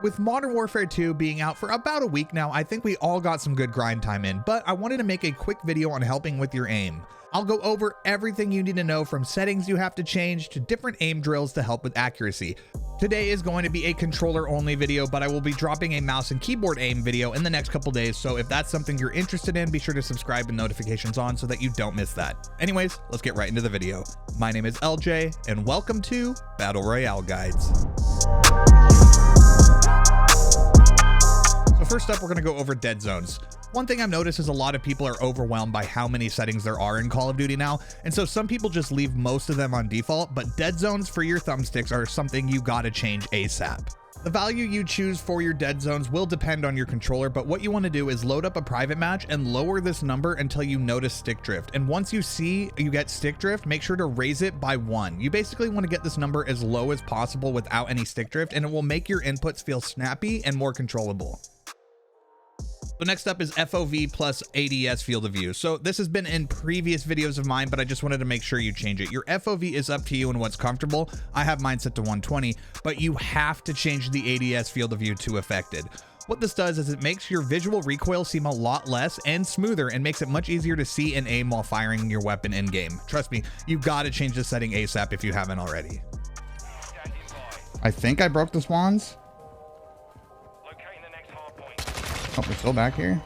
With Modern Warfare 2 being out for about a week now, I think we all got some good grind time in, but I wanted to make a quick video on helping with your aim. I'll go over everything you need to know, from settings you have to change to different aim drills to help with accuracy. Today is going to be a controller only video, but I will be dropping a mouse and keyboard aim video in the next couple days, so if that's something you're interested in, be sure to subscribe and notifications on so that you don't miss that. Anyways, let's get right into the video. My name is LJ, and welcome to Battle Royale Guides. So first up, we're going to go over dead zones. One thing I've noticed is a lot of people are overwhelmed by how many settings there are in Call of Duty now, and so some people just leave most of them on default, but dead zones for your thumbsticks are something you gotta change ASAP. The value you choose for your dead zones will depend on your controller, but what you want to do is load up a private match and lower this number until you notice stick drift. And once you see you get stick drift, make sure to raise it by 1. You basically want to get this number as low as possible without any stick drift, and it will make your inputs feel snappy and more controllable. So next up is FOV plus ADS field of view. So this has been in previous videos of mine, but I just wanted to make sure you change it. Your FOV is up to you and what's comfortable. I have mine set to 120, but you have to change the ADS field of view to affected. What this does is it makes your visual recoil seem a lot less and smoother, and makes it much easier to see and aim while firing your weapon in game. Trust me, you've got to change this setting ASAP if you haven't already. I think I broke the swans. Oh, we're still back here.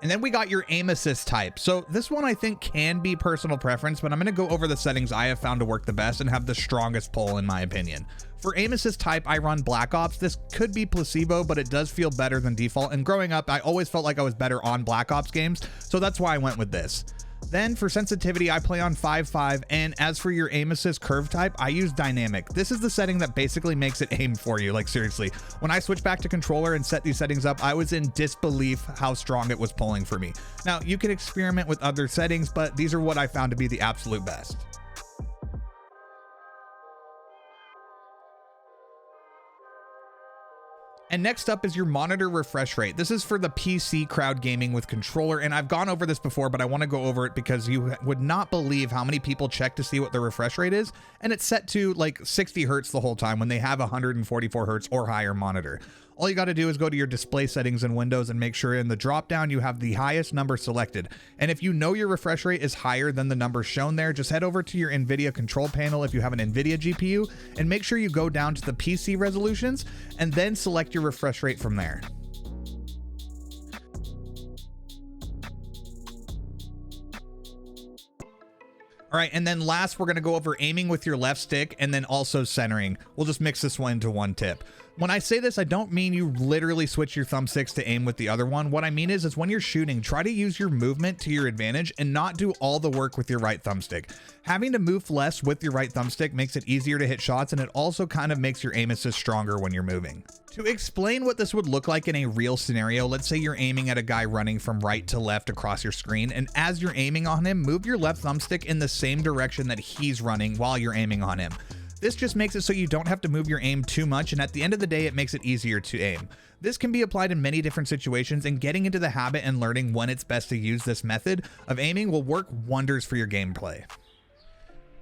And then we got your aim assist type. So this one I think can be personal preference, but I'm going to go over the settings I have found to work the best and have the strongest pull in my opinion. For aim assist type, I run Black Ops. This could be placebo, but it does feel better than default. And growing up, I always felt like I was better on Black Ops games, so that's why I went with this. Then for sensitivity, I play on 5.5, and as for your aim assist curve type, I use dynamic. This is the setting that basically makes it aim for you, like seriously. When I switched back to controller and set these settings up, I was in disbelief how strong it was pulling for me. Now, you can experiment with other settings, but these are what I found to be the absolute best. And next up is your monitor refresh rate. This is for the PC crowd gaming with controller, and I've gone over this before, but I want to go over it because you would not believe how many people check to see what the refresh rate is, and it's set to like 60 hertz the whole time when they have a 144 hertz or higher monitor. All you got to do is go to your display settings in Windows and make sure in the drop down you have the highest number selected. And if you know your refresh rate is higher than the number shown there, just head over to your NVIDIA control panel if you have an NVIDIA GPU, and make sure you go down to the PC resolutions and then select your refresh rate from there. All right, and then last, we're going to go over aiming with your left stick and then also centering. We'll just mix this one into one tip. When I say this, I don't mean you literally switch your thumbsticks to aim with the other one. What I mean is when you're shooting, try to use your movement to your advantage and not do all the work with your right thumbstick. Having to move less with your right thumbstick makes it easier to hit shots, and it also kind of makes your aim assist stronger when you're moving. To explain what this would look like in a real scenario, let's say you're aiming at a guy running from right to left across your screen, and as you're aiming on him, move your left thumbstick in the same direction that he's running while you're aiming on him. This just makes it so you don't have to move your aim too much, and at the end of the day, it makes it easier to aim. This can be applied in many different situations, and getting into the habit and learning when it's best to use this method of aiming will work wonders for your gameplay.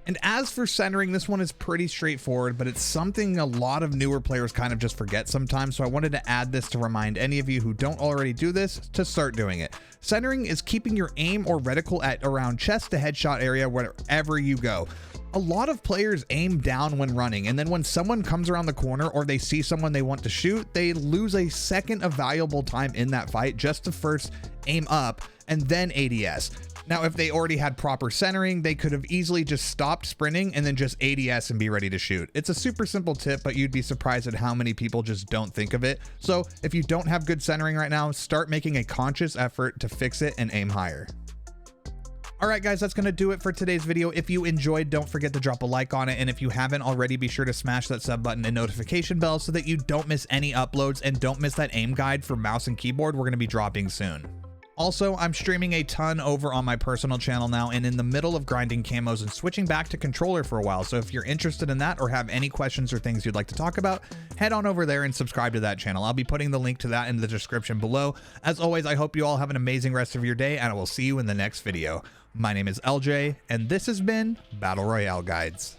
And as for centering, this one is pretty straightforward, but it's something a lot of newer players kind of just forget sometimes, so I wanted to add this to remind any of you who don't already do this to start doing it. Centering is keeping your aim or reticle at around chest to headshot area wherever you go. A lot of players aim down when running, and then when someone comes around the corner or they see someone they want to shoot, they lose a second of valuable time in that fight just to first aim up and then ADS. Now, if they already had proper centering, they could have easily just stopped sprinting and then just ADS and be ready to shoot. It's a super simple tip, but you'd be surprised at how many people just don't think of it. So if you don't have good centering right now, start making a conscious effort to fix it and aim higher. All right, guys, that's going to do it for today's video. If you enjoyed, don't forget to drop a like on it. And if you haven't already, be sure to smash that sub button and notification bell so that you don't miss any uploads, and don't miss that aim guide for mouse and keyboard we're going to be dropping soon. Also, I'm streaming a ton over on my personal channel now, and in the middle of grinding camos and switching back to controller for a while. So if you're interested in that or have any questions or things you'd like to talk about, head on over there and subscribe to that channel. I'll be putting the link to that in the description below. As always, I hope you all have an amazing rest of your day, and I will see you in the next video. My name is LJ, and this has been Battle Royale Guides.